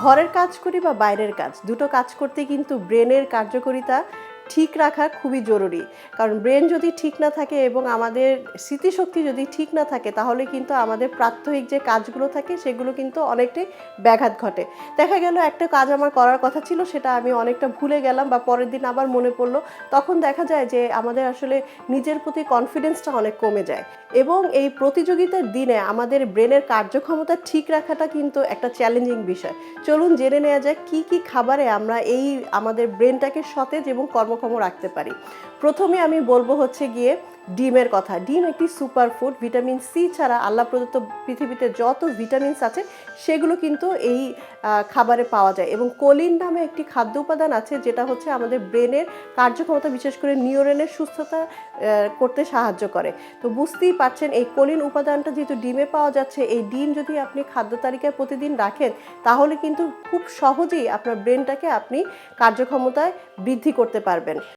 ঘরের কাজ করি বা বাইরের কাজ, দুটো কাজ করতে কিন্তু ব্রেনের কার্যকারিতা ঠিক রাখা খুবই জরুরি। কারণ ব্রেন যদি ঠিক না থাকে এবং আমাদের স্মৃতিশক্তি যদি ঠিক না থাকে তাহলে কিন্তু আমাদের প্রাত্যহিক যে কাজগুলো থাকে সেগুলো কিন্তু অনেকটাই ব্যাঘাত ঘটে। দেখা গেল একটা কাজ আমার করার কথা ছিল সেটা আমি অনেকটা ভুলে গেলাম বা পরের দিন আবার মনে পড়লো। তখন দেখা যায় যে আমাদের আসলে নিজের প্রতি কনফিডেন্সটা অনেক কমে যায়। এবং এই প্রতিযোগিতার দিনে আমাদের ব্রেনের কার্যক্ষমতা ঠিক রাখাটা কিন্তু একটা চ্যালেঞ্জিং বিষয়। চলুন জেনে নেওয়া যাক কী কী খাবারে আমরা এই আমাদের ব্রেনটাকে সতেজ এবং কর্মক্ষম রাখতে পারি। প্রথমে আমি বলবো হচ্ছে গিয়ে ডিমের কথা। ডিম একটি সুপার ফুড। ভিটামিন সি ছাড়া আল্লাহ প্রদত্ত পৃথিবীতে যত ভিটামিনস আছে সেগুলো কিন্তু এই খাবারে পাওয়া যায় এবং কোলিন নামে একটি খাদ্য উপাদান আছে যেটা হচ্ছে আমাদের ব্রেনের কার্যক্ষমতা বিশেষ করে নিউরনের সুস্থতা করতে সাহায্য করে। তো বুঝতেই পারছেন এই কোলিন উপাদানটা যেহেতু ডিমে পাওয়া যাচ্ছে, এই ডিম যদি আপনি খাদ্য তালিকায় প্রতিদিন রাখেন তাহলে কিন্তু খুব সহজেই আপনার ব্রেনটাকে আপনি কার্যক্ষমতায় বৃদ্ধি করতে পারবেন।